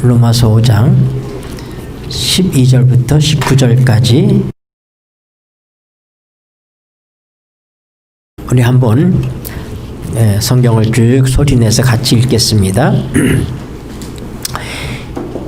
로마서 5장 12절부터 19절까지 우리 한번 성경을 쭉 소리내서 같이 읽겠습니다.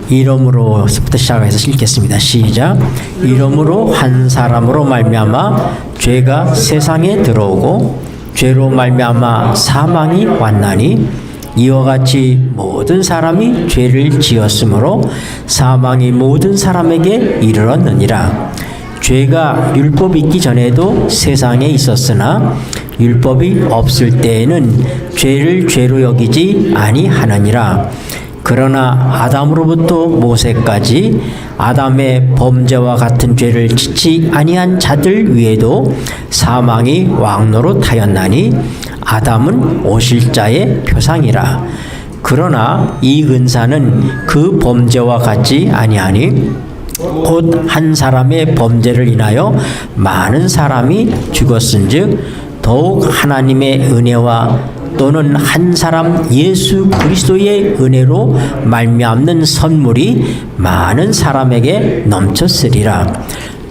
이름으로부터 시작해서 읽겠습니다. 시작. 이름으로 한 사람으로 말미암아 죄가 세상에 들어오고 죄로 말미암아 사망이 왔나니 이와 같이 모든 사람이 죄를 지었으므로 사망이 모든 사람에게 이르렀느니라. 죄가 율법이 있기 전에도 세상에 있었으나 율법이 없을 때에는 죄를 죄로 여기지 아니하느니라. 그러나 아담으로부터 모세까지 아담의 범죄와 같은 죄를 짓지 아니한 자들 위에도 사망이 왕노릇하였나니 아담은 오실 자의 표상이라. 그러나 이 은사는 그 범죄와 같지 아니하니 곧 한 사람의 범죄를 인하여 많은 사람이 죽었은즉 더욱 하나님의 은혜와 또는 한 사람 예수 그리스도의 은혜로 말미암는 선물이 많은 사람에게 넘쳤으리라.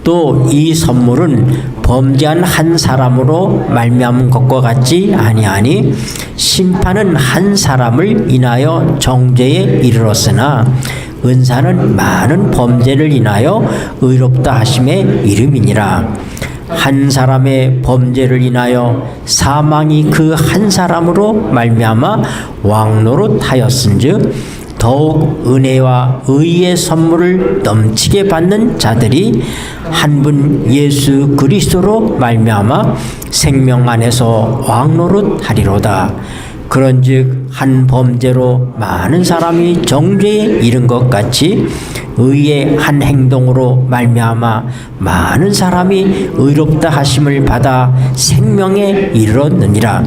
또 이 선물은 범죄한 한 사람으로 말미암은 것과 같지 아니하니 심판은 한 사람을 인하여 정죄에 이르렀으나 은사는 많은 범죄를 인하여 의롭다 하심의 이름이니라. 한 사람의 범죄를 인하여 사망이 그 한 사람으로 말미암아 왕노릇하였은즉 더욱 은혜와 의의 선물을 넘치게 받는 자들이 한 분 예수 그리스도로 말미암아 생명 안에서 왕노릇하리로다. 그런즉 한 범죄로 많은 사람이 정죄에 이른 것 같이 의의 한 행동으로 말미암아 많은 사람이 의롭다 하심을 받아 생명에 이르렀느니라.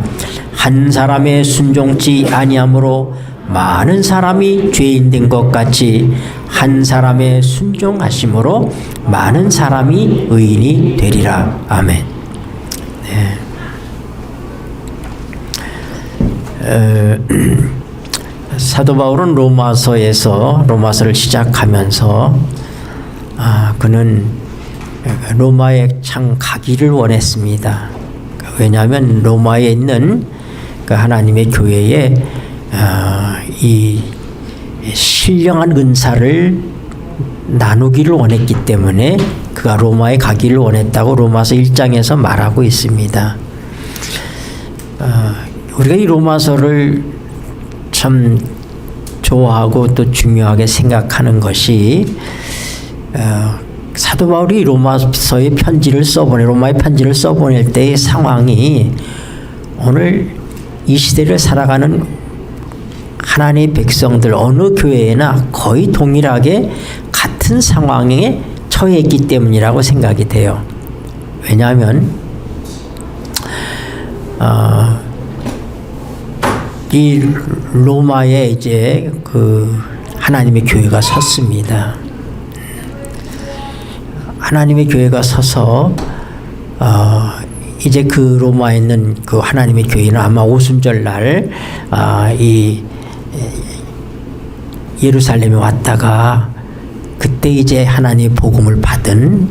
한 사람의 순종치 아니함으로 많은 사람이 죄인 된 것 같이 한 사람의 순종하심으로 많은 사람이 의인이 되리라. 아멘. 네. 사도 바울은 로마서를 시작하면서 그는 로마에 참 가기를 원했습니다. 왜냐하면 로마에 있는 그 하나님의 교회에 이 신령한 은사를 나누기를 원했기 때문에 그가 로마에 가기를 원했다고 로마서 1장에서 말하고 있습니다. 우리가 이 로마서를 참 좋아하고 또 중요하게 생각하는 것이 사도 바울이 로마의 편지를 써보낼 때의 상황이 오늘 이 시대를 살아가는 하나님의 백성들 어느 교회나 거의 동일하게 같은 상황에 처해 있기 때문이라고 생각이 돼요. 왜냐하면 이 로마에 이제 그 하나님의 교회가 섰습니다. 하나님의 교회가 서서 이제 그 로마에 있는 그 하나님의 교회는 아마 오순절 날 이 예루살렘에 왔다가 그때 이제 하나님의 복음을 받은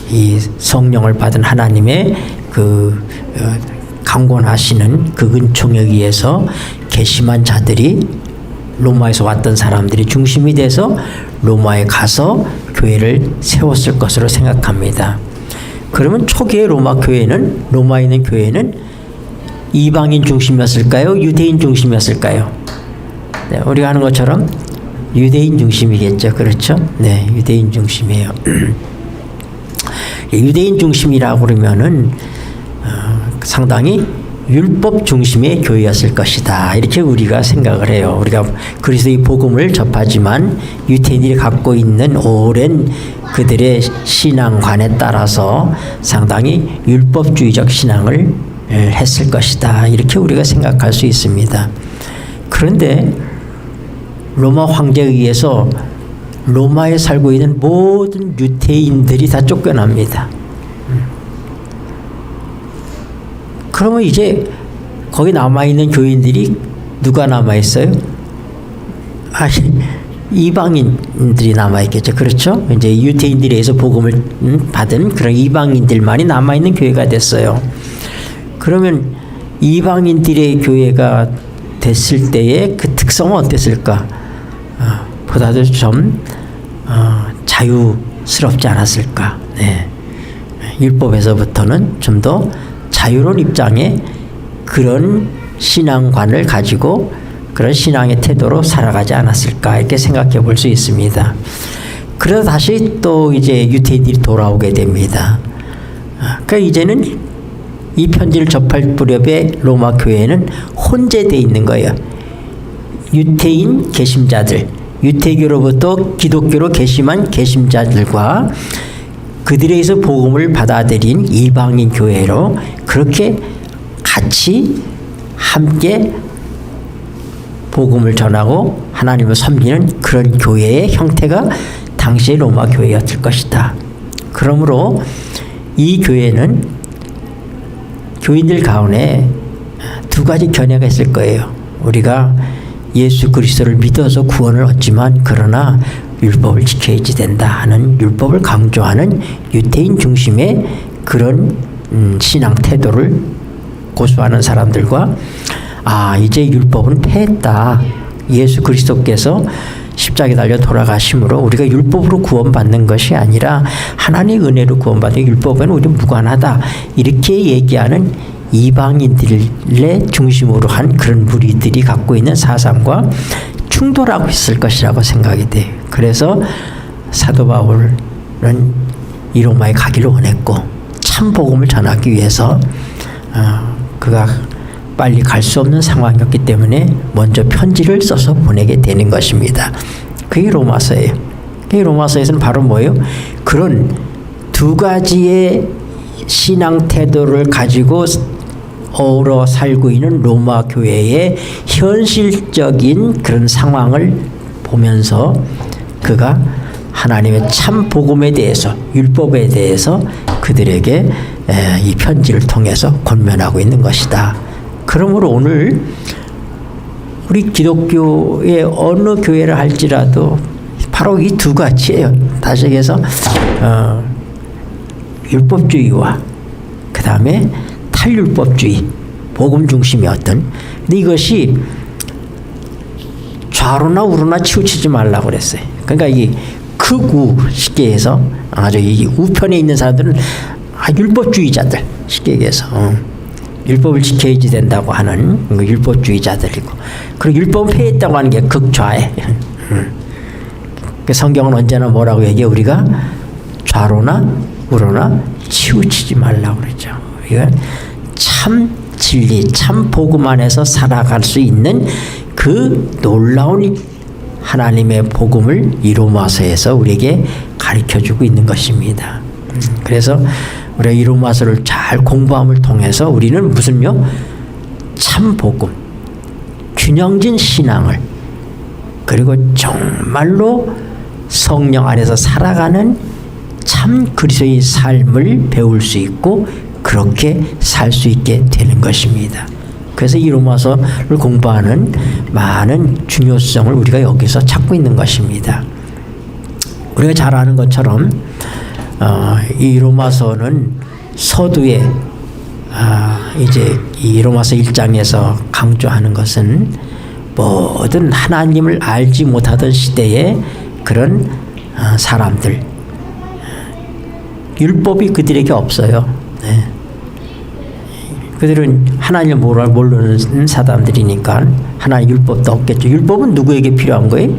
이 성령을 받은 하나님의 그 강권하시는 그 은총에 의해서 개심한 자들이 로마에서 왔던 사람들이 중심이 돼서 로마에 가서 교회를 세웠을 것으로 생각합니다. 그러면 초기의 로마에 있는 교회는 이방인 중심이었을까요? 유대인 중심이었을까요? 네, 우리가 하는 것처럼 유대인 중심이겠죠. 그렇죠? 네, 유대인 중심이에요. 유대인 중심이라고 그러면은 상당히 율법 중심의 교회였을 것이다. 이렇게 우리가 생각을 해요. 우리가 그리스도의 복음을 접하지만 유대인들이 갖고 있는 오랜 그들의 신앙관에 따라서 상당히 율법주의적 신앙을 했을 것이다. 이렇게 우리가 생각할 수 있습니다. 그런데 로마 황제에 의해서 로마에 살고 있는 모든 유대인들이 다 쫓겨납니다. 그러면 이제 거기 남아있는 교인들이 누가 남아있어요? 이방인들이 남아있겠죠. 그렇죠? 이제 유대인들에 의해서 복음을 받은 그런 이방인들만이 남아있는 교회가 됐어요. 그러면 이방인들의 교회가 됐을 때의 그 특성은 어땠을까? 보다도 좀 자유스럽지 않았을까? 네. 율법에서부터는 좀 더 자유로운 입장의 그런 신앙관을 가지고 그런 신앙의 태도로 살아가지 않았을까 이렇게 생각해 볼 수 있습니다. 그러다 다시 또 이제 유대인들이 돌아오게 됩니다. 그러니까 이제는 이 편지를 접할 무렵에 로마 교회는 혼재되어 있는 거예요. 유태인 개심자들, 유태교로부터 기독교로 개심한 개심자들과 그들에 의해서 복음을 받아들인 이방인 교회로 그렇게 같이 함께 복음을 전하고 하나님을 섬기는 그런 교회의 형태가 당시의 로마 교회였을 것이다. 그러므로 이 교회는 교인들 가운데 두 가지 견해가 있을 거예요. 우리가 예수 그리스도를 믿어서 구원을 얻지만 그러나 율법을 지켜야지 된다 하는 율법을 강조하는 유대인 중심의 그런 신앙 태도를 고수하는 사람들과 이제 율법은 패했다. 예수 그리스도께서 십자가에 달려 돌아가심으로 우리가 율법으로 구원받는 것이 아니라 하나님의 은혜로 구원받는 율법은 우리 무관하다. 이렇게 얘기하는 이방인들의 중심으로 한 그런 무리들이 갖고 있는 사상과 충돌하고 있을 것이라고 생각이 돼요. 그래서 사도 바울은 이 로마에 가기를 원했고 참 복음을 전하기 위해서 그가 빨리 갈 수 없는 상황이었기 때문에 먼저 편지를 써서 보내게 되는 것입니다. 그게 로마서예요. 이 로마서에서는 바로 뭐예요? 그런 두 가지의 신앙 태도를 가지고 어우러 살고 있는 로마 교회의 현실적인 그런 상황을 보면서 그가 하나님의 참 복음에 대해서 율법에 대해서 그들에게 이 편지를 통해서 권면하고 있는 것이다. 그러므로 오늘 우리 기독교의 어느 교회를 할지라도 바로 이 두 가지예요. 다시 얘기해서 율법주의와 그 다음에 탈율법주의, 복음 중심의 어떤 근데 이것이 좌로나 우로나 치우치지 말라고 그랬어요. 그러니까 이 극우 쉽게 해서 아주 이 우편에 있는 사람들은 율법주의자들 쉽게 얘기해서 율법을 지켜야지 된다고 하는 율법주의자들이고 그리고 율법은 폐했다고 하는 게 극좌에 성경은 언제나 뭐라고 얘기해? 우리가 좌로나 우로나 치우치지 말라고 그러죠. 우리가 참 진리, 참 복음 안에서 살아갈 수 있는 그 놀라운 하나님의 복음을 이 로마서에서 우리에게 가르쳐주고 있는 것입니다. 그래서 우리가 이 로마서를 잘 공부함을 통해서 우리는 무슨요? 참 복음, 균형진 신앙을 그리고 정말로 성령 안에서 살아가는 참 그리스도의 삶을 배울 수 있고 그렇게 살 수 있게 되는 것입니다. 그래서 이 로마서를 공부하는 많은 중요성을 우리가 여기서 찾고 있는 것입니다. 우리가 잘 아는 것처럼 이 로마서는 서두에 이제 이 로마서 1장에서 강조하는 것은 모든 하나님을 알지 못하던 시대에 그런 사람들 율법이 그들에게 없어요. 네. 그들은 하나님을 모르는 사람들이니까 하나님 율법도 없겠죠. 율법은 누구에게 필요한 거예요?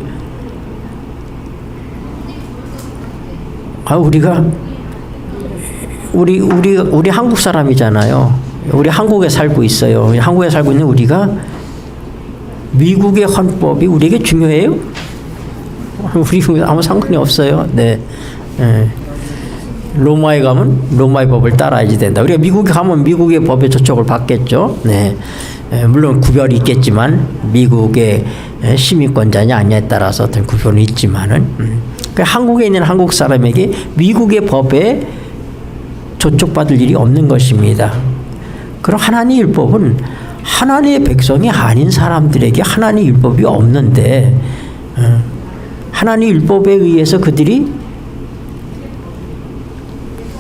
우리 한국 사람이잖아요. 우리 한국에 살고 있어요. 한국에 살고 있는 우리가 미국의 헌법이 우리에게 중요해요? 우리 아무 상관이 없어요. 네. 로마에 가면 로마의 법을 따라야지 된다. 우리가 미국에 가면 미국의 법에 저촉을 받겠죠. 네. 물론 구별이 있겠지만 미국의 시민권자냐 아니냐에 따라서 어떤 구별은 있지만은 한국에 있는 한국 사람에게 미국의 법에 저촉받을 일이 없는 것입니다. 그럼 하나님의 율법은 하나님의 백성이 아닌 사람들에게 하나님의 율법이 없는데 하나님 율법에 의해서 그들이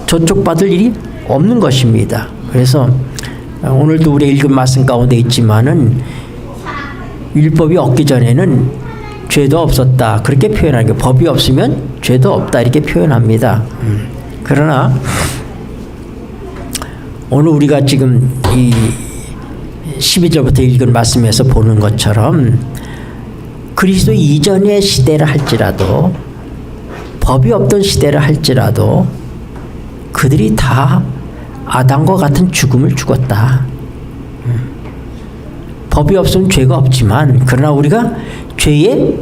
저촉받을 일이 없는 것입니다. 그래서 오늘도 우리 읽은 말씀 가운데 있지만은 율법이 없기 전에는 죄도 없었다. 그렇게 표현하는 게 법이 없으면 죄도 없다. 이렇게 표현합니다. 그러나 오늘 우리가 지금 이 12절부터 읽은 말씀에서 보는 것처럼 그리스도 이전의 시대를 할지라도 법이 없던 시대를 할지라도 그들이 다 아담과 같은 죽음을 죽었다. 법이 없으면 죄가 없지만 그러나 우리가 죄의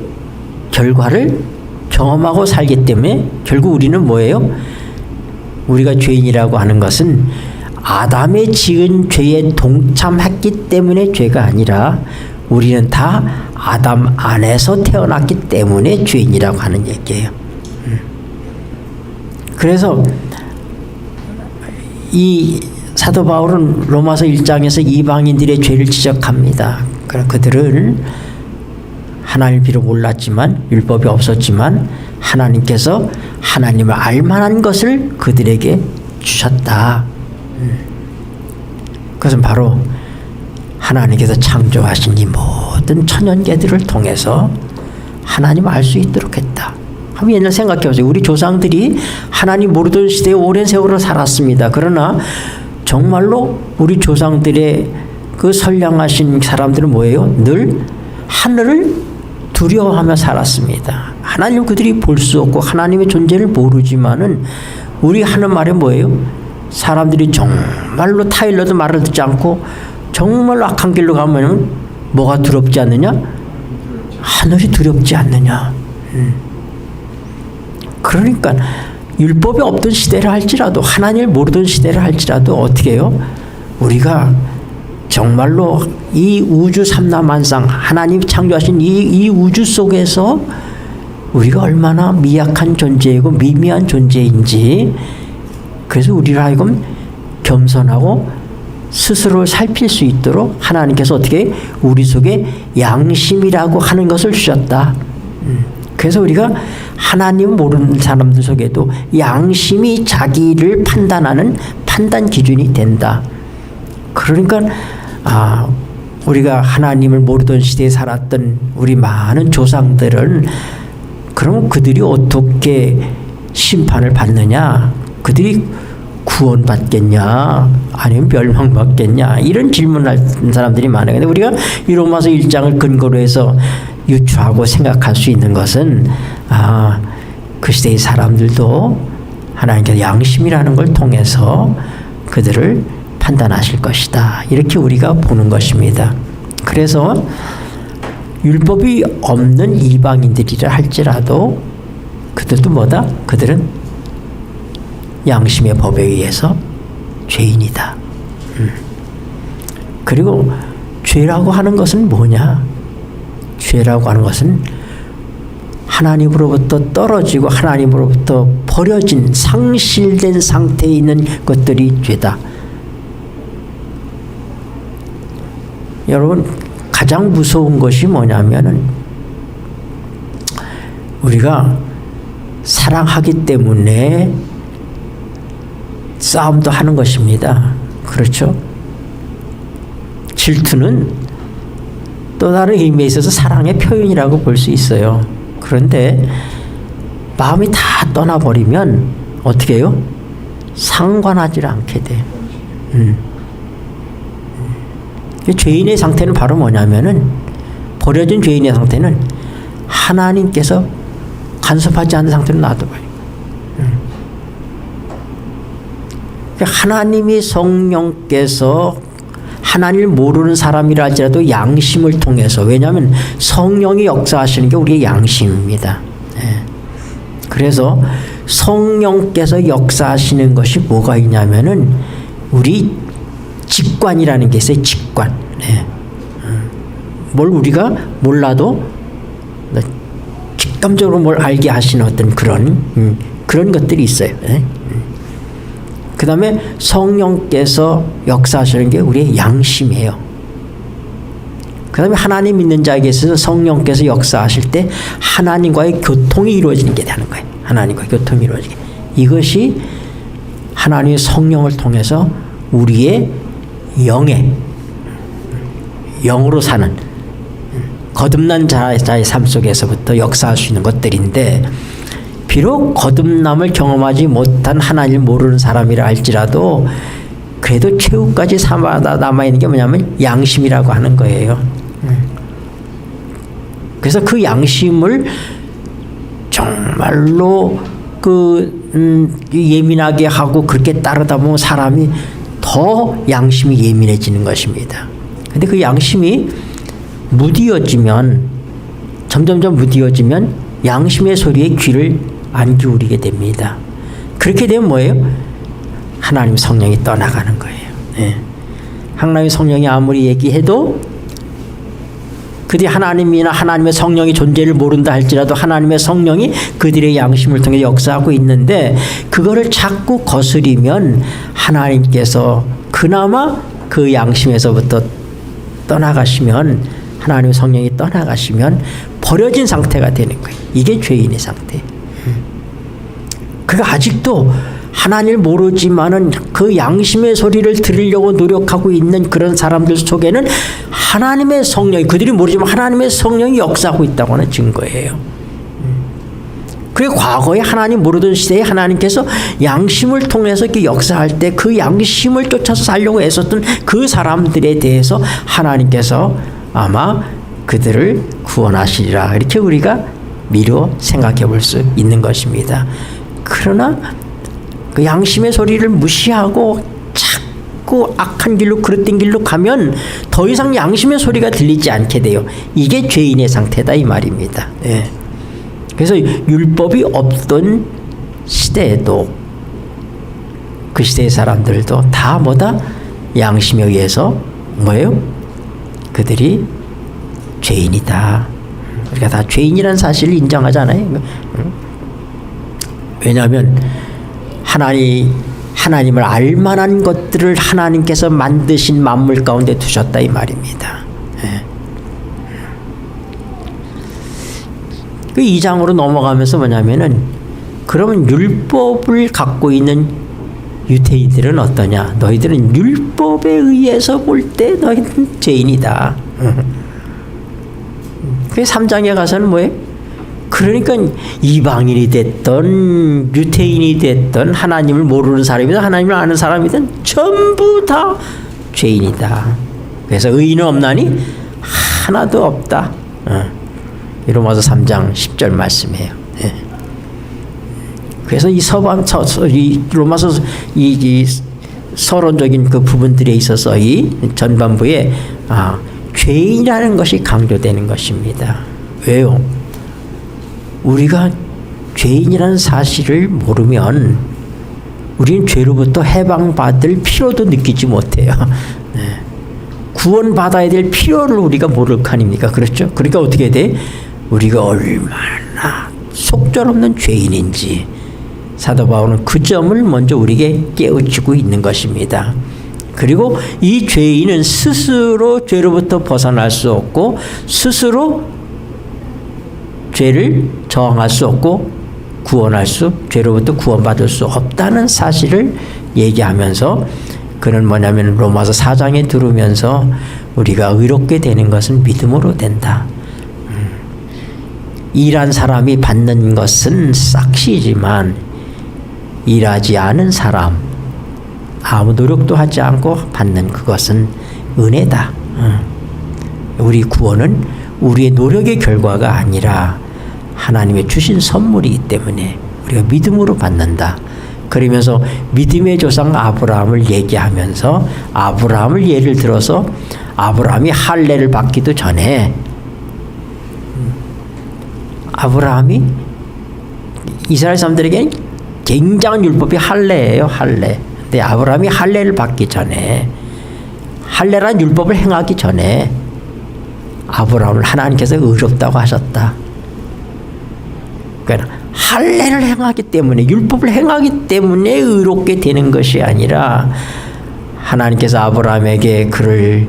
결과를 경험하고 살기 때문에 결국 우리는 뭐예요? 우리가 죄인이라고 하는 것은 아담의 지은 죄에 동참했기 때문에 죄가 아니라 우리는 다 아담 안에서 태어났기 때문에 죄인이라고 하는 얘기예요. 그래서 이 사도 바울은 로마서 1장에서 이방인들의 죄를 지적합니다. 그러나 그들은 하나님을 비록 몰랐지만 율법이 없었지만 하나님께서 하나님을 알만한 것을 그들에게 주셨다. 그것은 바로 하나님께서 창조하신 이 모든 천연계들을 통해서 하나님을 알 수 있도록 했다. 한번 옛날 생각해 보세요. 우리 조상들이 하나님 모르던 시대에 오랜 세월을 살았습니다. 그러나 정말로 우리 조상들의 그 선량하신 사람들은 뭐예요? 늘 하늘을 두려워하며 살았습니다. 하나님을 그들이 볼 수 없고 하나님의 존재를 모르지만은 우리 하는 말이 뭐예요? 사람들이 정말로 타일러도 말을 듣지 않고 정말로 악한 길로 가면 뭐가 두렵지 않느냐? 하늘이 두렵지 않느냐? 그러니까 율법이 없던 시대를 할지라도 하나님을 모르던 시대를 할지라도 어떻게 해요? 우리가 정말로 이 우주 삼라만상 하나님 창조하신 이 우주 속에서 우리가 얼마나 미약한 존재이고 미미한 존재인지 그래서 우리를 하여금 겸손하고 스스로를 살필 수 있도록 하나님께서 어떻게 우리 속에 양심이라고 하는 것을 주셨다. 그래서 우리가 하나님 모르는 사람들 속에도 양심이 자기를 판단하는 판단 기준이 된다. 그러니까 우리가 하나님을 모르던 시대에 살았던 우리 많은 조상들은 그럼 그들이 어떻게 심판을 받느냐? 그들이 구원받겠냐? 아니면 멸망받겠냐? 이런 질문을 하는 사람들이 많아요. 근데 우리가 이 로마서 1장을 근거로 해서 유추하고 생각할 수 있는 것은 그 시대의 사람들도 하나님께서 양심이라는 걸 통해서 그들을 판단하실 것이다. 이렇게 우리가 보는 것입니다. 그래서 율법이 없는 이방인들이라 할지라도 그들도 뭐다? 그들은 양심의 법에 의해서 죄인이다. 그리고 죄라고 하는 것은 뭐냐? 죄라고 하는 것은 하나님으로부터 떨어지고 하나님으로부터 버려진 상실된 상태에 있는 것들이 죄다. 여러분 가장 무서운 것이 뭐냐면은 우리가 사랑하기 때문에 싸움도 하는 것입니다. 그렇죠? 질투는 또 다른 의미에 있어서 사랑의 표현이라고 볼 수 있어요. 그런데 마음이 다 떠나버리면 어떻게 해요? 상관하지 않게 돼. 죄인의 상태는 바로 뭐냐면은 버려진 죄인의 상태는 하나님께서 간섭하지 않는 상태로 놔둬버려요. 하나님이 성령께서 하나님을 모르는 사람이라 할지라도 양심을 통해서 왜냐하면 성령이 역사하시는 게 우리의 양심입니다. 그래서 성령께서 역사하시는 것이 뭐가 있냐면은 우리 직관이라는 게 있어요. 직관. 뭘 우리가 몰라도 직감적으로 뭘 알게 하시는 어떤 그런 것들이 있어요. 그 다음에 성령께서 역사하시는 게 우리의 양심이에요. 그 다음에 하나님 믿는 자에게 있어서 성령께서 역사하실 때 하나님과의 교통이 이루어지는 게 되는 거예요. 하나님과의 교통이 이루어지게. 이것이 하나님의 성령을 통해서 우리의 영으로 사는 거듭난 자의 삶 속에서부터 역사할 수 있는 것들인데, 비록 거듭남을 경험하지 못한 하나님을 모르는 사람이라 할지라도 그래도 최후까지 남아있는 게 뭐냐면 양심이라고 하는 거예요. 그래서 그 양심을 정말로 예민하게 하고 그렇게 따르다 보면 사람이 더 양심이 예민해지는 것입니다. 근데 그 양심이 점점점 무디어지면 양심의 소리에 귀를 안 기울이게 됩니다. 그렇게 되면 뭐예요? 하나님 성령이 떠나가는 거예요. 네. 하나님의 성령이 아무리 얘기해도 그들이 하나님이나 하나님의 성령의 존재를 모른다 할지라도 하나님의 성령이 그들의 양심을 통해 역사하고 있는데, 그거를 자꾸 거스리면 하나님께서 그나마 그 양심에서부터 떠나가시면, 하나님의 성령이 떠나가시면 버려진 상태가 되는 거예요. 이게 죄인의 상태. 그가 아직도 하나님을 모르지만은 그 양심의 소리를 들으려고 노력하고 있는 그런 사람들 속에는 하나님의 성령이, 그들이 모르지만 하나님의 성령이 역사하고 있다고 하는 증거예요. 그리고 과거에 하나님 모르던 시대에 하나님께서 양심을 통해서 이렇게 역사할 때 그 양심을 쫓아서 살려고 애썼던 그 사람들에 대해서 하나님께서 아마 그들을 구원하시리라, 이렇게 우리가 미루어 생각해 볼 수 있는 것입니다. 그러나 그 양심의 소리를 무시하고 자꾸 악한 길로, 그릇된 길로 가면 더 이상 양심의 소리가 들리지 않게 돼요. 이게 죄인의 상태다 이 말입니다. 예. 그래서 율법이 없던 시대에도 그 시대의 사람들도 다 뭐다? 양심에 의해서 뭐예요? 그들이 죄인이다. 우리가 다 죄인이라는 사실을 인정하잖아요. 왜냐하면 하나님을 알만한 것들을 하나님께서 만드신 만물 가운데 두셨다 이 말입니다. 그 2장으로 넘어가면서 뭐냐면은, 그러면 율법을 갖고 있는 유대인들은 어떠냐? 너희들은 율법에 의해서 볼 때 너희는 죄인이다. 그 3장에 가서는 뭐예요? 그러니까 이방인이 됐던 유대인이 됐던 하나님을 모르는 사람이든 하나님을 아는 사람이든 전부 다 죄인이다. 그래서 의인은 없나니 하나도 없다. 로마서 3장 10절 말씀이에요. 그래서 이 로마서 이 서론적인 그 부분들에 있어서 이 전반부에 죄인이라는 것이 강조되는 것입니다. 왜요? 우리가 죄인이라는 사실을 모르면 우리는 죄로부터 해방받을 필요도 느끼지 못해요. 구원받아야 될 필요를 우리가 모를 거 아닙니까? 그렇죠? 그러니까 어떻게 돼? 우리가 얼마나 속절없는 죄인인지 사도 바울은 그 점을 먼저 우리에게 깨우치고 있는 것입니다. 그리고 이 죄인은 스스로 죄로부터 벗어날 수 없고 스스로 죄를 저항할 수 없고 죄로부터 구원받을 수 없다는 사실을 얘기하면서, 그는 뭐냐면 로마서 4장에 들으면서 우리가 의롭게 되는 것은 믿음으로 된다. 일한 사람이 받는 것은 싹시지만 일하지 않은 사람, 아무 노력도 하지 않고 받는 그것은 은혜다. 우리 구원은 우리의 노력의 결과가 아니라 하나님의 주신 선물이기 때문에 우리가 믿음으로 받는다. 그러면서 믿음의 조상 아브라함을 얘기하면서 아브라함을 예를 들어서 아브라함이 할례를 받기도 전에 아브라함이 이스라엘 사람들에게 굉장한 율법이 할례예요. 할례. 근데 아브라함이 할례를 받기 전에, 할례란 율법을 행하기 전에 아브라함을 하나님께서 의롭다고 하셨다. 그러니까 할례를 행하기 때문에, 율법을 행하기 때문에 의롭게 되는 것이 아니라 하나님께서 아브라함에게 그를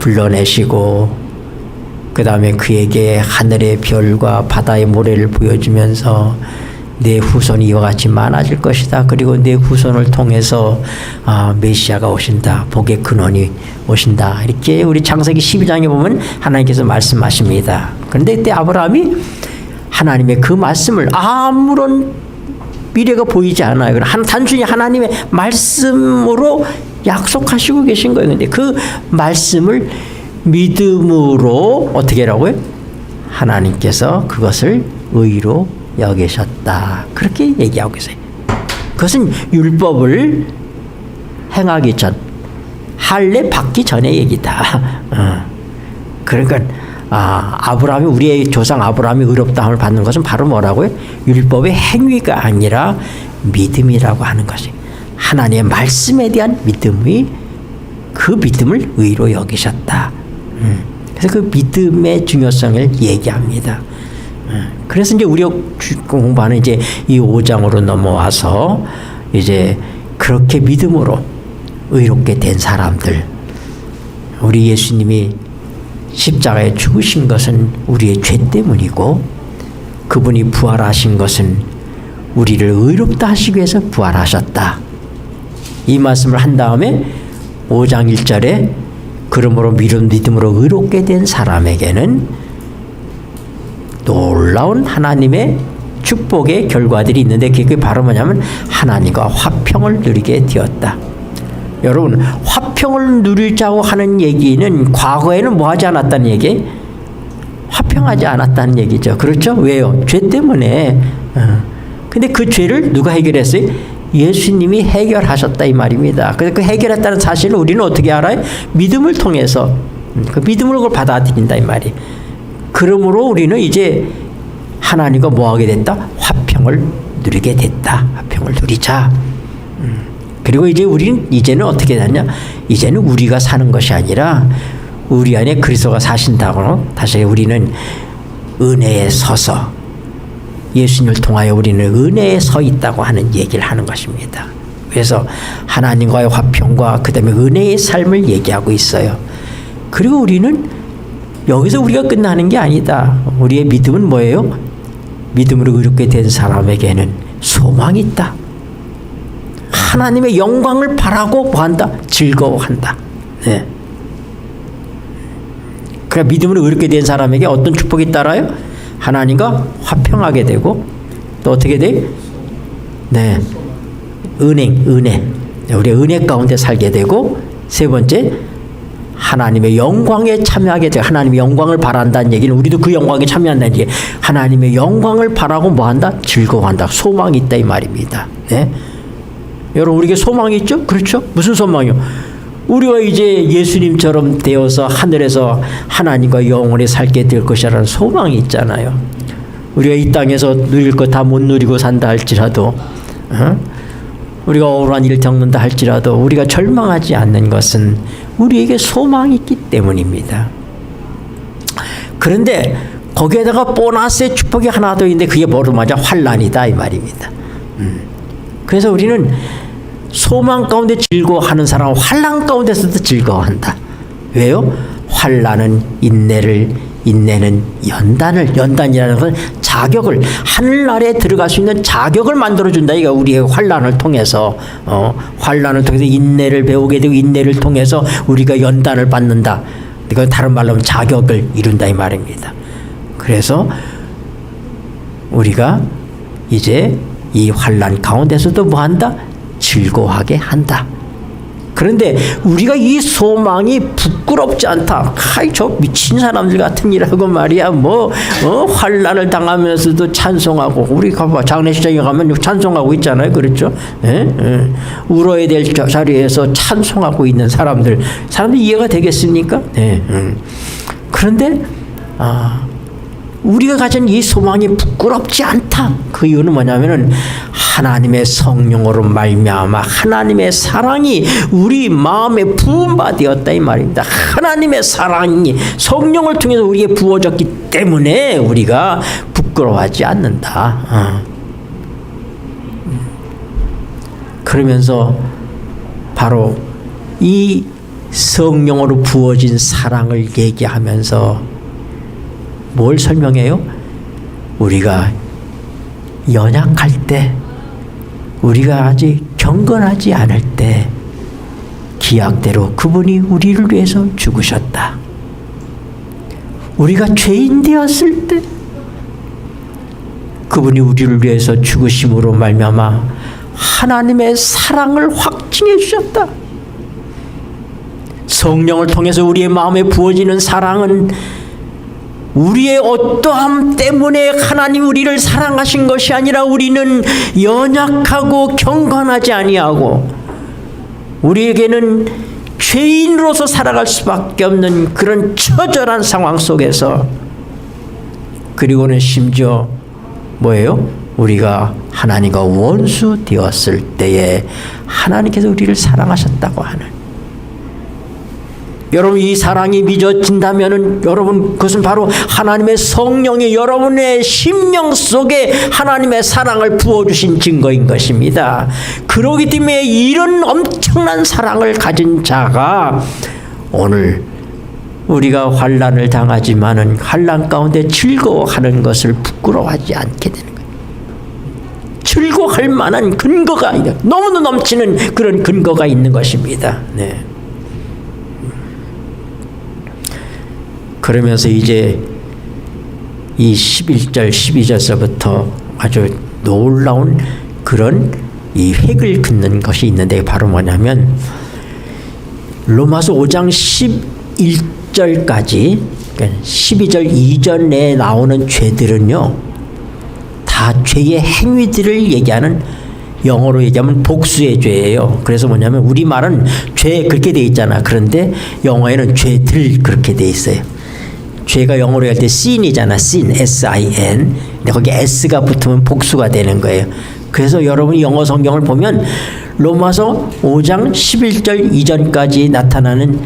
불러내시고 그 다음에 그에게 하늘의 별과 바다의 모래를 보여주면서 내 후손이 이와 같이 많아질 것이다. 그리고 내 후손을 통해서 메시아가 오신다. 복의 근원이 오신다. 이렇게 우리 창세기 12장에 보면 하나님께서 말씀하십니다. 그런데 이때 아브라함이 하나님의 그 말씀을 아무런 미래가 보이지 않아요. 단순히 하나님의 말씀으로 약속하시고 계신 거예요. 근데 그 말씀을 믿음으로 어떻게 하라고요? 하나님께서 그것을 의로 여기셨다. 그렇게 얘기하고 계세요. 그것은 율법을 행하기 전, 할례 받기 전의 얘기다. 그러니까 아브라함이, 우리의 조상 아브라함이 의롭다함을 받는 것은 바로 뭐라고요? 율법의 행위가 아니라 믿음이라고 하는 것이, 하나님의 말씀에 대한 믿음이, 그 믿음을 의로 여기셨다. 그래서 그 믿음의 중요성을 얘기합니다. 그래서 이제 우리가 공부하는 이제 이 5장으로 넘어와서 이제 그렇게 믿음으로 의롭게 된 사람들, 우리 예수님이 십자가에 죽으신 것은 우리의 죄 때문이고, 그분이 부활하신 것은 우리를 의롭다 하시기 위해서 부활하셨다. 이 말씀을 한 다음에 5장 1절에 그러므로 믿음으로 의롭게 된 사람에게는 놀라운 하나님의 축복의 결과들이 있는데, 그게 바로 뭐냐면 하나님과 화평을 누리게 되었다. 여러분, 화평을 누리자고 하는 얘기는 과거에는 뭐 하지 않았다는 얘기? 화평하지 않았다는 얘기죠. 그렇죠? 왜요? 죄 때문에. 근데 그 죄를 누가 해결했어요? 예수님이 해결하셨다 이 말입니다. 그래서 그 해결했다는 사실을 우리는 어떻게 알아요? 믿음을 통해서, 그 믿음으로 그걸 받아들인다 이 말이. 그러므로 우리는 이제 하나님과 뭐하게 됐다? 화평을 누리게 됐다. 화평을 누리자. 그리고 이제 우리는 이제는 어떻게 되냐? 이제는 우리가 사는 것이 아니라 우리 안에 그리스도가 사신다고, 다시 우리는 은혜에 서서, 예수님을 통하여 우리는 은혜에 서 있다고 하는 얘기를 하는 것입니다. 그래서 하나님과의 화평과 그 다음에 은혜의 삶을 얘기하고 있어요. 그리고 우리는 여기서 우리가 끝나는 게 아니다. 우리의 믿음은 뭐예요? 믿음으로 의롭게 된 사람에게는 소망이 있다. 하나님의 영광을 바라고 뭐한다? 즐거워한다. 네. 그래, 믿음으로 의롭게 된 사람에게 어떤 축복이 따라요? 하나님과 화평하게 되고, 또 어떻게 돼요? 네, 은혜. 우리 은혜 가운데 살게 되고, 세 번째, 하나님의 영광에 참여하게 되고, 하나님의 영광을 바란다는 얘기는 우리도 그 영광에 참여한다는 얘기. 하나님의 영광을 바라고 뭐한다? 즐거워한다. 소망이 있다 이 말입니다. 네? 여러분, 우리에게 소망이 있죠? 그렇죠? 무슨 소망이요? 우리가 이제 예수님처럼 되어서 하늘에서 하나님과 영원히 살게 될 것이라는 소망이 있잖아요. 우리가 이 땅에서 누릴 것 다 못 누리고 산다 할지라도, 우리가 억울한 일을 겪는다 할지라도 우리가 절망하지 않는 것은 우리에게 소망이 있기 때문입니다. 그런데 거기에다가 보너스의 축복이 하나 더 있는데, 그게 뭐로 말이야? 환난이다 이 말입니다. 그래서 우리는 소망 가운데 즐거워하는 사람은 환난 가운데서도 즐거워한다. 왜요? 환난은 인내는 연단이라는 것은 자격을, 하늘나라에 들어갈 수 있는 자격을 만들어준다. 이거 우리의 환난을 통해서, 환난을 통해서 인내를 배우게 되고, 인내를 통해서 우리가 연단을 받는다. 이건 다른 말로 하면 자격을 이룬다 이 말입니다. 그래서 우리가 이제 이 환난 가운데서도 뭐한다? 즐거워하게 한다. 그런데 우리가 이 소망이 부끄럽지 않다. 저 미친 사람들 같은 일하고 말이야. 환난을 당하면서도 찬송하고, 우리 가봐 장례식장에 가면 찬송하고 있잖아요. 그렇죠? 울어야 될 자리에서 찬송하고 있는 사람들 이해가 되겠습니까? 그런데 우리가 가진 이 소망이 부끄럽지 않다. 그 이유는 뭐냐면은 하나님의 성령으로 말미암아 하나님의 사랑이 우리 마음에 부음받았다 이 말입니다. 하나님의 사랑이 성령을 통해서 우리에게 부어졌기 때문에 우리가 부끄러워하지 않는다. 그러면서 바로 이 성령으로 부어진 사랑을 얘기하면서 뭘 설명해요? 우리가 연약할 때, 우리가 아직 경건하지 않을 때 기약대로 그분이 우리를 위해서 죽으셨다. 우리가 죄인 되었을 때 그분이 우리를 위해서 죽으심으로 말미암아 하나님의 사랑을 확증해 주셨다. 성령을 통해서 우리의 마음에 부어지는 사랑은 우리의 어떠함 때문에 하나님 우리를 사랑하신 것이 아니라 우리는 연약하고 경건하지 아니하고 우리에게는 죄인으로서 살아갈 수밖에 없는 그런 처절한 상황 속에서, 그리고는 심지어 뭐예요? 우리가 하나님과 원수 되었을 때에 하나님께서 우리를 사랑하셨다고 하는, 여러분 이 사랑이 맺어진다면은 여러분 그것은 바로 하나님의 성령이 여러분의 심령 속에 하나님의 사랑을 부어주신 증거인 것입니다. 그렇기 때문에 이런 엄청난 사랑을 가진 자가 오늘 우리가 환난을 당하지만은 환난 가운데 즐거워하는 것을 부끄러워하지 않게 되는 거예요. 즐거워할 만한 근거가 너무나 넘치는 그런 근거가 있는 것입니다. 네. 그러면서 이제 이 11절, 12절서부터 아주 놀라운 그런 이 획을 긋는 것이 있는데 바로 뭐냐면 로마서 5장 11절까지, 그러니까 12절 이전에 나오는 죄들은요 다 죄의 행위들을 얘기하는, 영어로 얘기하면 복수의 죄예요. 그래서 뭐냐면 우리말은 죄 그렇게 돼 있잖아. 그런데 영어에는 죄들 그렇게 돼 있어요. 죄가 영어로 할 때 sin이잖아. sin, S-I-N. 근데 거기 S가 붙으면 복수가 되는 거예요. 그래서 여러분이 영어 성경을 보면 로마서 5장 11절 이전까지 나타나는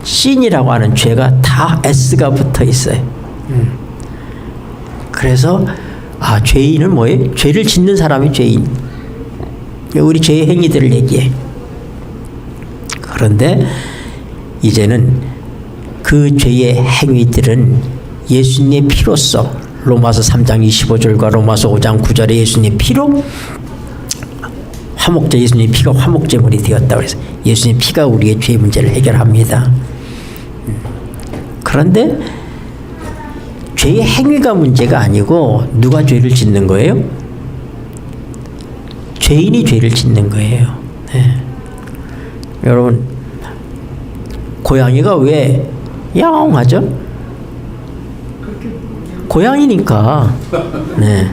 sin이라고 하는 죄가 다 S가 붙어 있어요. 그래서 죄인은 뭐예요? 죄를 짓는 사람이 죄인. 우리 죄의 행위들을 얘기해. 그런데 이제는 그 죄의 행위들은 예수님의 피로써, 로마서 3장 25절과 로마서 5장 9절에 예수님의 피로 화목제, 예수님의 피가 화목제물이 되었다고 해서 예수님의 피가 우리의 죄 문제를 해결합니다. 그런데 죄의 행위가 문제가 아니고 누가 죄를 짓는 거예요? 죄인이 죄를 짓는 거예요. 네. 여러분 고양이가 왜 야옹하죠? 고양이니까. 네.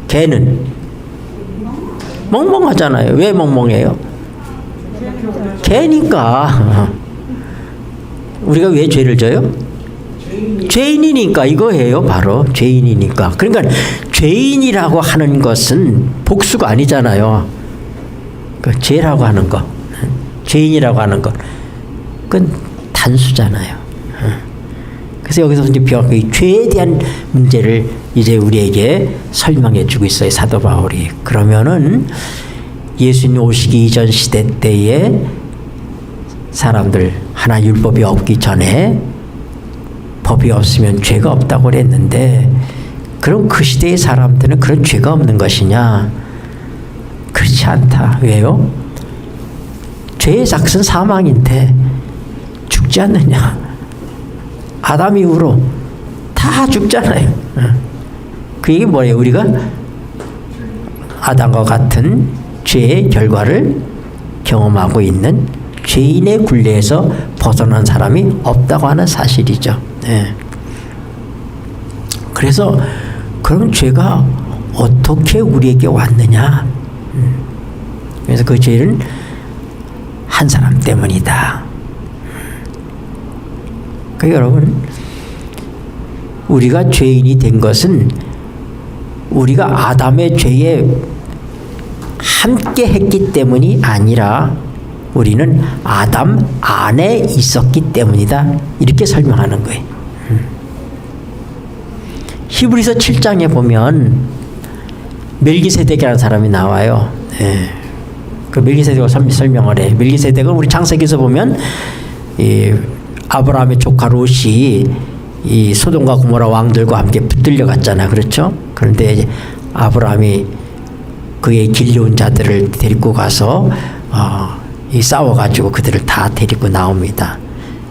개는 멍멍하잖아요. 왜 멍멍해요? 개니까. 우리가 왜 죄를 져요? 죄인이니까 이거예요. 바로 죄인이니까. 그러니까 죄인이라고 하는 것은 복수가 아니잖아요. 그 죄라고 하는 거, 죄인이라고 하는 것, 그건 단수잖아요. 그래서 여기서 이제 죄에 대한 문제를 이제 우리에게 설명해 주고 있어요, 사도 바울이. 그러면은 예수님 오시기 이전 시대 때에 사람들, 하나 율법이 없기 전에 법이 없으면 죄가 없다고 그랬는데, 그럼 그 시대의 사람들은 그런 죄가 없는 것이냐? 그렇지 않다. 왜요? 죄의 삭은 사망인데 죽지 않느냐? 아담 이후로 다 죽잖아요. 그 얘기 뭐예요? 우리가 아담과 같은 죄의 결과를 경험하고 있는 죄인의 굴레에서 벗어난 사람이 없다고 하는 사실이죠. 네. 그래서 그럼 죄가 어떻게 우리에게 왔느냐? 그래서 그 죄는 한 사람 때문이다. 그러니까 여러분, 우리가 죄인이 된 것은 우리가 아담의 죄에 함께 했기 때문이 아니라 우리는 아담 안에 있었기 때문이다. 이렇게 설명하는 거예요. 히브리서 7장에 보면 멜기세덱이라는 사람이 나와요. 네. 그 멜기세덱을 설명을 해. 멜기세덱은 우리 창세기에서 보면 이 아브라함의 조카 롯이 이 소돔과 고모라 왕들과 함께 붙들려 갔잖아. 그렇죠? 그런데 이제 아브라함이 그의 길려온 자들을 데리고 가서 이 싸워가지고 그들을 다 데리고 나옵니다.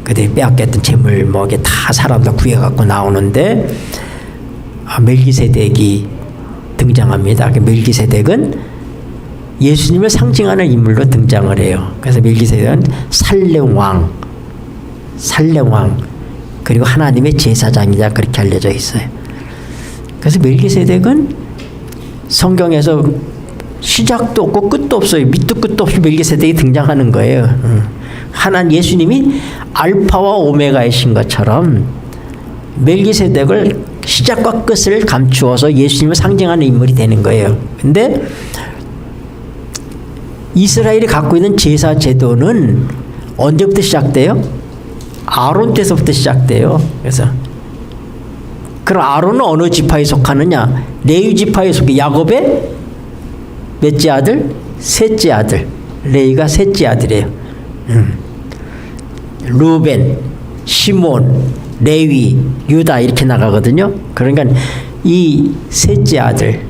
그들이 빼앗겼던 재물 뭐 이게 다 사람들 구해갖고 나오는데 멜기세덱이 등장합니다. 그 멜기세덱은 예수님을 상징하는 인물로 등장을 해요. 그래서 멜기세덱은 살렘왕 그리고 하나님의 제사장이다 그렇게 알려져 있어요. 그래서 멜기세덱은 성경에서 시작도 없고 끝도 없어요. 밑도 끝도 없이 멜기세덱이 등장하는 거예요. 예수님이 알파와 오메가이신 것처럼 멜기세덱을 시작과 끝을 감추어서 예수님을 상징하는 인물이 되는 거예요. 근데 이스라엘이 갖고 있는 제사 제도는 언제부터 시작돼요? 아론 때서부터 시작돼요. 그래서 그럼 아론은 어느 지파에 속하느냐? 레위 지파에 속해. 야곱의 몇째 아들? 셋째 아들. 레위가 셋째 아들이에요. 루벤, 시몬, 레위, 유다 이렇게 나가거든요. 그러니까 이 셋째 아들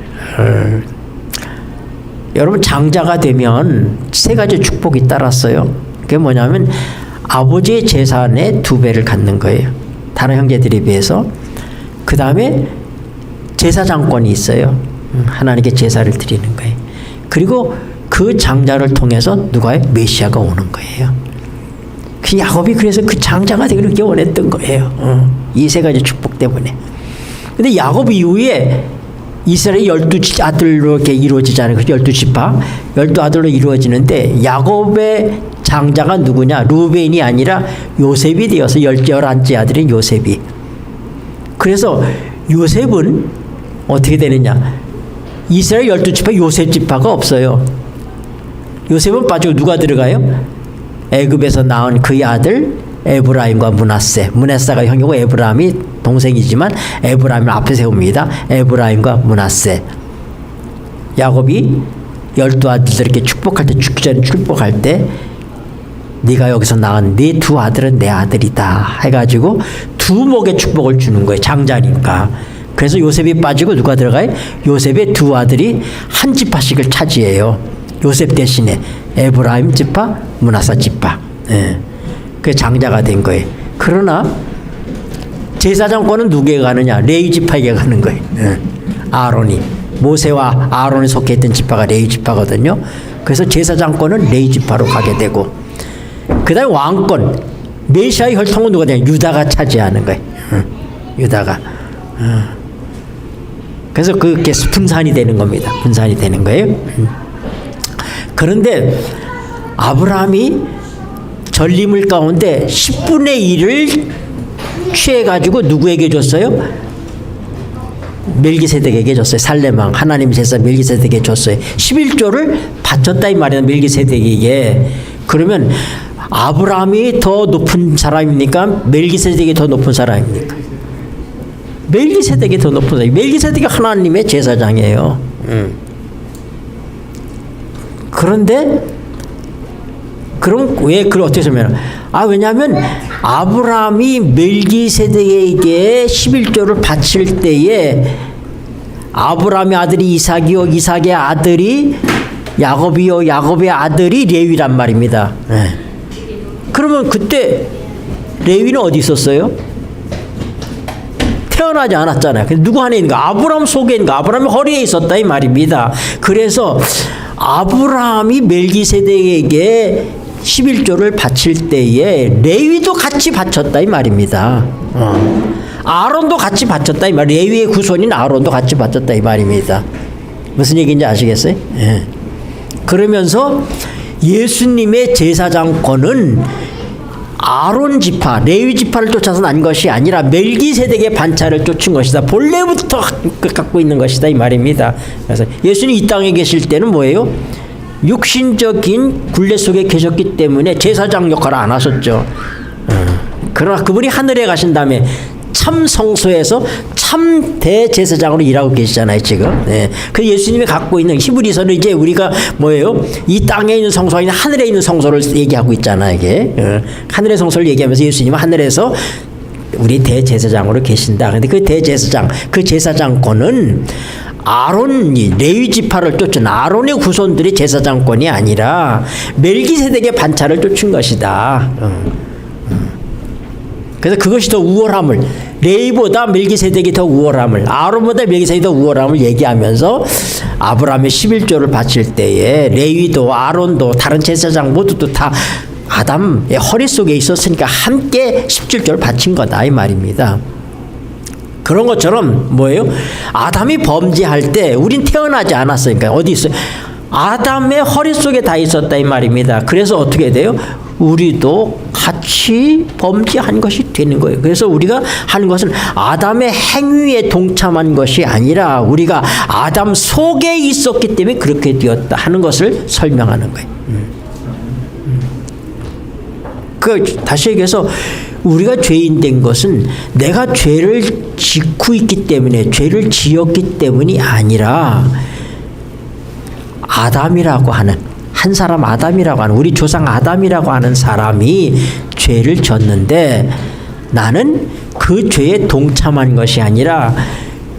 여러분 장자가 되면 세 가지 축복이 따랐어요. 그게 뭐냐면 아버지의 재산의 2배를 갖는 거예요. 다른 형제들에 비해서. 그 다음에 제사장권이 있어요. 하나님께 제사를 드리는 거예요. 그리고 그 장자를 통해서 누가요? 메시아가 오는 거예요. 그 야곱이 그래서 그 장자가 되기를 그렇게 원했던 거예요. 이 세 가지 축복 때문에. 근데 야곱 이후에 이스라엘이 12아들로 이렇게 이루어지잖아요. 12지파. 12아들로 이루어지는데 야곱의 장자가 누구냐? 루벤이 아니라 요셉이 되어서 11째 아들인 요셉이. 그래서 요셉은 어떻게 되느냐? 이스라엘 12지파 요셉 지파가 없어요. 요셉은 빠지고 누가 들어가요? 애굽에서 낳은 그의 아들 에브라임과 므낫세. 므낫세가 형이고 에브라임이 동생이지만 에브라임을 앞에 세웁니다. 에브라임과 므낫세. 야곱이 12아들들에게 축복할 때, 죽기 전에 축복할 때 네가 여기서 낳은 네 2 아들은 내 아들이다 해가지고 2목의 축복을 주는 거예요. 장자니까. 그래서 요셉이 빠지고 누가 들어가요? 요셉의 2 아들이 한 지파씩을 차지해요. 요셉 대신에 에브라임 지파, 므낫세 지파. 그 장자가 된 거예요. 그러나 제사장권은 누구에게 가느냐? 레위 지파에게 가는 거예요. 아론이. 모세와 아론이 속해 있던 지파가 레위 지파거든요. 그래서 제사장권은 레위 지파로 가게 되고, 그 다음에 왕권, 메시아의 혈통은 누가 되냐? 유다가 차지하는 거예요. 유다가. 그래서 그게 분산이 되는 겁니다. 분산이 되는 거예요. 그런데 아브라함이 전리물 가운데 10분의 1을 취해가지고 누구에게 줬어요? 멜기세덱에게 줬어요. 살렘왕 하나님 제사 멜기세덱에게 줬어요. 11조를 바쳤다 이 말이야. 멜기세덱에게. 그러면 아브라함이 더 높은 사람입니까? 멜기세덱이 더 높은 사람입니까? 멜기세덱이 더 높은 사람. 멜기세덱이 하나님의 제사장이에요. 그런데 그럼 왜 그걸 어떻게 설명해요? 왜냐하면 아브라함이 멜기세덱에게 11조를 바칠 때에 아브라함의 아들이 이삭이요, 이삭의 아들이 야곱이요, 야곱의 아들이 레위란 말입니다. 그러면 그때 레위는 어디 있었어요? 태어나지 않았잖아요. 근데 누구 안에 있는 거? 아브라함 속에 있는 거. 아브라함의 허리에 있었다 이 말입니다. 그래서 아브라함이 멜기세덱에게 11조를 바칠 때에 레위도 같이 바쳤다 이 말입니다. 아론도 같이 바쳤다 이 말. 레위의 후손인 아론도 같이 바쳤다 이 말입니다. 무슨 얘기인지 아시겠어요? 그러면서 예수님의 제사장권은 아론 지파, 레위 지파를 쫓아서 난 것이 아니라 멜기세덱의 반차를 쫓은 것이다. 본래부터 갖고 있는 것이다 이 말입니다. 그래서 예수님이 이 땅에 계실 때는 뭐예요? 육신적인 굴레 속에 계셨기 때문에 제사장 역할을 안 하셨죠. 그러나 그분이 하늘에 가신 다음에 참 성소에서 참 대제사장으로 일하고 계시잖아요, 지금. 네. 그 예수님이 갖고 있는 히브리서는 이제 우리가 뭐예요? 이 땅에 있는 성소가 아니라 하늘에 있는 성소를 얘기하고 있잖아요, 이게. 하늘의 성소를 얘기하면서 예수님은 하늘에서 우리 대제사장으로 계신다. 근데 그 대제사장, 그 제사장권은 아론이 레위 지파를 쫓은 아론의 후손들이 제사장권이 아니라 멜기세덱의 반차를 쫓은 것이다. 그래서 그것이 더 우월함을, 레위보다 멜기세덱이 더 우월함을, 아론보다 멜기세덱이 더 우월함을 얘기하면서 아브라함의 11조를 바칠 때에 레위도 아론도 다른 제사장 모두도 다 아담의 허리 속에 있었으니까 함께 17조를 바친 거다 이 말입니다. 그런 것처럼 뭐예요? 아담이 범죄할 때 우린 태어나지 않았으니까 어디 있어요? 아담의 허리 속에 다 있었다 이 말입니다. 그래서 어떻게 돼요? 우리도 같이 범죄한 것이 되는 거예요. 그래서 우리가 하는 것은 아담의 행위에 동참한 것이 아니라 우리가 아담 속에 있었기 때문에 그렇게 되었다 하는 것을 설명하는 거예요. 다시 얘기해서 우리가 죄인 된 것은 내가 죄를 짓고 있기 때문에, 죄를 지었기 때문이 아니라 아담이라고 하는, 한 사람 아담이라고 하는, 우리 조상 아담이라고 하는 사람이 죄를 졌는데 나는 그 죄에 동참한 것이 아니라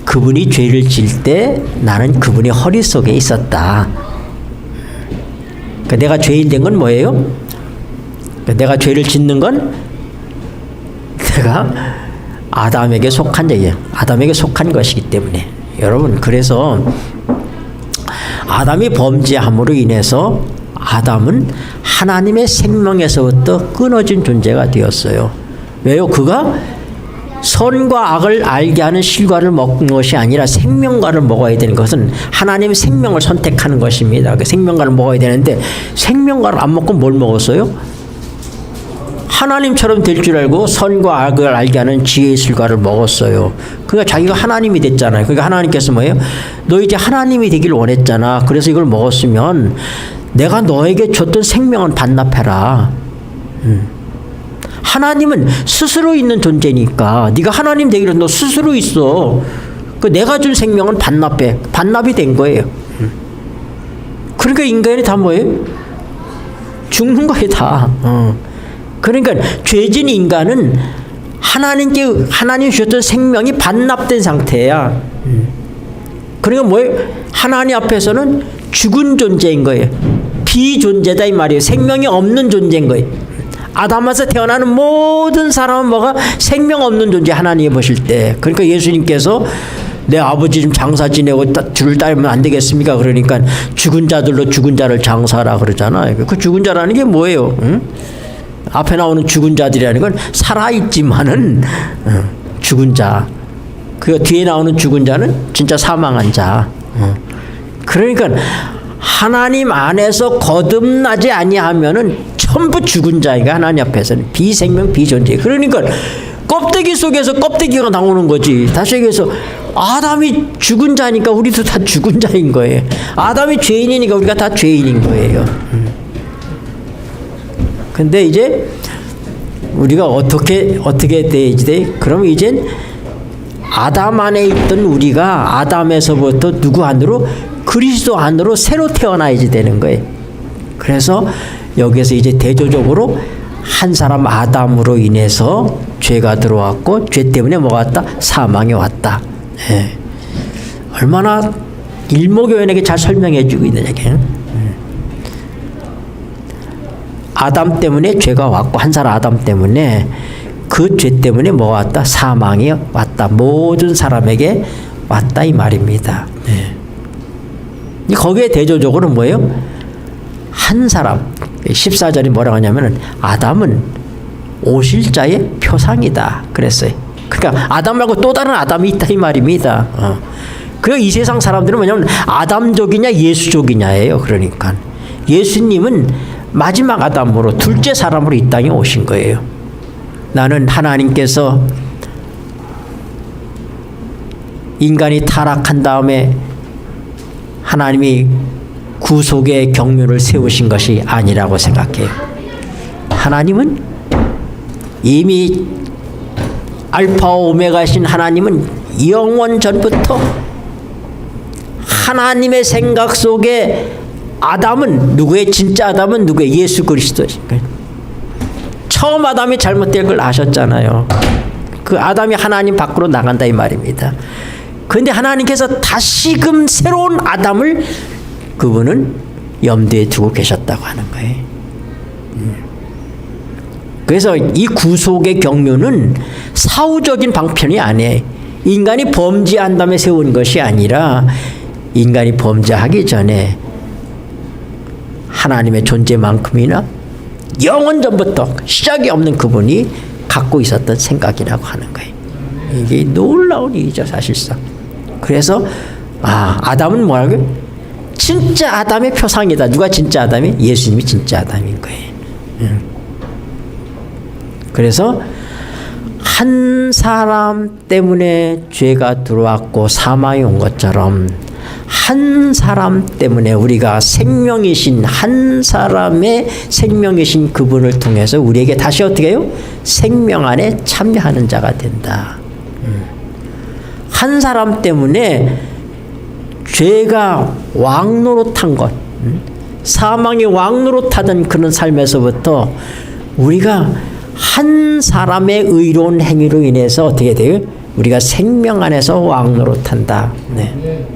그분이 죄를 질 때 나는 그분의 허리 속에 있었다. 그러니까 내가 죄인 된 건 뭐예요? 내가 죄를 짓는 건 내가 아담에게 속한 얘기예요. 아담에게 속한 것이기 때문에. 여러분, 그래서 아담이 범죄함으로 인해서 아담은 하나님의 생명에서부터 끊어진 존재가 되었어요. 왜요? 그가 선과 악을 알게 하는 실과를 먹는 것이 아니라 생명과를 먹어야 되는 것은 하나님의 생명을 선택하는 것입니다. 그 생명과를 먹어야 되는데 생명과를 안 먹고 뭘 먹었어요? 하나님처럼 될 줄 알고 선과 악을 알게 하는 지혜의 실과를 먹었어요. 그러니까 자기가 하나님이 됐잖아요. 그러니까 하나님께서 뭐예요? 너 이제 하나님이 되길 원했잖아. 그래서 이걸 먹었으면 내가 너에게 줬던 생명은 반납해라. 하나님은 스스로 있는 존재니까 네가 하나님 되기로 너 스스로 있어. 그 내가 준 생명은 반납해. 반납이 된 거예요. 그러니까 인간이 다 뭐예요? 죽는 거예요, 다. 그러니까 죄진 인간은 하나님 주셨던 생명이 반납된 상태야. 그러니까 뭐예요? 하나님 앞에서는 죽은 존재인 거예요. 비존재다 이 말이에요. 생명이 없는 존재인 거예요. 아담에서 태어나는 모든 사람은 뭐가 생명 없는 존재 하나님이 보실 때. 그러니까 예수님께서 내 아버지 좀 장사 지내고 줄을 따르면 안 되겠습니까? 그러니까 죽은 자들로 죽은 자를 장사하라 그러잖아요. 그 죽은 자라는 게 뭐예요? 응? 앞에 나오는 죽은 자들이라는 건 살아있지만은 죽은 자. 그 뒤에 나오는 죽은 자는 진짜 사망한 자. 그러니까 하나님 안에서 거듭나지 아니하면은 전부 죽은 자이가 하나님 앞에서는 비생명 비존재. 그러니까 껍데기 속에서 껍데기가 나오는 거지. 다시 얘기해서 아담이 죽은 자니까 우리도 다 죽은 자인 거예요. 아담이 죄인이니까 우리가 다 죄인인 거예요. 근데 이제 우리가 어떻게 돼야지? 그럼 이젠 아담 안에 있던 우리가 아담에서부터 누구 안으로? 그리스도 안으로 새로 태어나야지 되는 거예요. 그래서 여기에서 이제 대조적으로 한 사람 아담으로 인해서 죄가 들어왔고 죄 때문에 뭐가 왔다? 사망이 왔다. 예. 얼마나 일목요연하게 잘 설명해 주고 있는 얘기예요. 아담 때문에 죄가 왔고 한 사람 아담 때문에 그 죄 때문에 뭐가 왔다? 사망이 왔다. 모든 사람에게 왔다 이 말입니다. 네. 거기에 대조적으로 뭐예요? 한 사람 14절이 뭐라고 하냐면은 아담은 오실 자의 표상이다 그랬어요. 그러니까 아담 말고 또 다른 아담이 있다 이 말입니다. 그 이 세상 사람들은 뭐냐면 아담족이냐 예수족이냐예요. 그러니까 예수님은 마지막 아담으로 둘째 사람으로 이 땅에 오신 거예요. 나는 하나님께서 인간이 타락한 다음에 하나님이 구속의 경륜을 세우신 것이 아니라고 생각해요. 하나님은 이미 알파와 오메가신 하나님은 영원 전부터 하나님의 생각 속에 아담은 누구의 진짜 아담은 누구의 예수 그리스도니까요. 처음 아담이 잘못된 걸 아셨잖아요. 그 아담이 하나님 밖으로 나간다 이 말입니다. 그런데 하나님께서 다시금 새로운 아담을 그분은 염두에 두고 계셨다고 하는 거예요. 그래서 이 구속의 경륜은 사후적인 방편이 아니에요. 인간이 범죄한 다음에 세운 것이 아니라 인간이 범죄하기 전에 하나님의 존재만큼이나 영원 전부터 시작이 없는 그분이 갖고 있었던 생각이라고 하는 거예요. 이게 놀라운 일이죠, 사실상. 그래서 아담은 뭐라고요? 진짜 아담의 표상이다. 누가 진짜 아담이? 예수님이 진짜 아담인 거예요. 그래서 한 사람 때문에 죄가 들어왔고 사망이 온 것처럼 한 사람 때문에 우리가 생명이신 한 사람의 생명이신 그분을 통해서 우리에게 다시 어떻게 해요? 생명 안에 참여하는 자가 된다. 한 사람 때문에 죄가 왕노릇한 것, 사망이 왕노릇하던 그런 삶에서부터 우리가 한 사람의 의로운 행위로 인해서 어떻게 돼요? 우리가 생명 안에서 왕노릇한다. 네.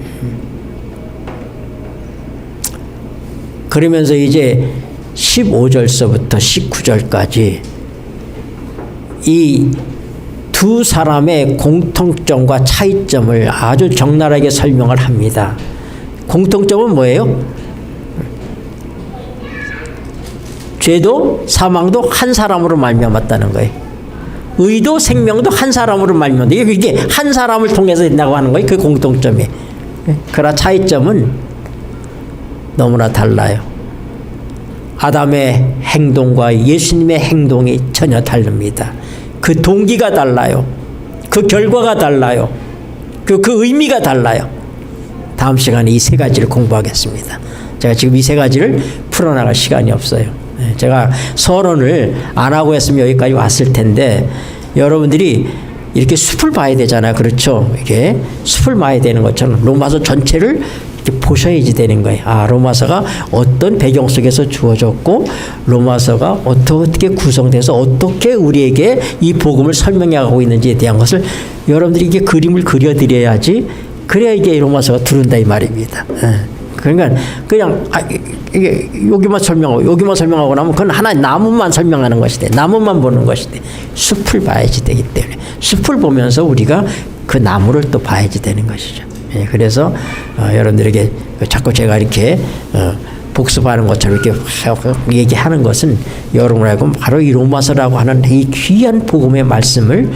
그러면서 이제 15절서부터 19절까지 이 두 사람의 공통점과 차이점을 아주 적나라하게 설명을 합니다. 공통점은 뭐예요? 죄도 사망도 한 사람으로 말미암았다는 거예요. 의도 생명도 한 사람으로 말미암았다. 이게 한 사람을 통해서 된다고 하는 거예요. 그 공통점이. 그러나 차이점은 너무나 달라요. 아담의 행동과 예수님의 행동이 전혀 다릅니다. 그 동기가 달라요. 그 결과가 달라요. 그 의미가 달라요. 다음 시간에 이 세 가지를 공부하겠습니다. 제가 지금 이 세 가지를 풀어나갈 시간이 없어요. 제가 서론을 안 하고 했으면 여기까지 왔을 텐데 여러분들이 이렇게 숲을 봐야 되잖아요. 그렇죠? 이게 숲을 봐야 되는 것처럼 로마서 전체를 이렇게 보셔야지 되는 거예요. 로마서가 어떤 배경 속에서 주어졌고 로마서가 어떻게 구성돼서 어떻게 우리에게 이 복음을 설명하고 있는지에 대한 것을 여러분들이 이게 그림을 그려드려야지 그래야 이게 로마서가 들은다 이 말입니다. 그러니까 그냥 이게 여기만 설명하고 나면 그건 하나의 나무만 설명하는 것이 돼. 나무만 보는 것이 돼. 숲을 봐야지 되기 때문에 숲을 보면서 우리가 그 나무를 또 봐야지 되는 것이죠. 그래서 여러분들에게 자꾸 제가 이렇게 복습하는 것처럼 이렇게 얘기하는 것은 여러분하고 바로 이 로마서라고 하는 이 귀한 복음의 말씀을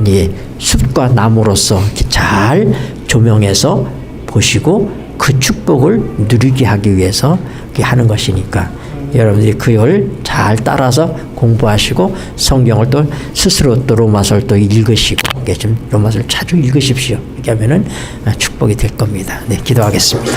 이제 숲과 나무로서 이렇게 잘 조명해서 보시고 그 축복을 누리게 하기 위해서 이렇게 하는 것이니까 여러분들이 그걸 잘 따라서 공부하시고 성경을 또 스스로 또 로마서를 또 읽으시고 좀 로마서를 자주 읽으십시오. 이렇게 하면은 축복이 될 겁니다. 네, 기도하겠습니다.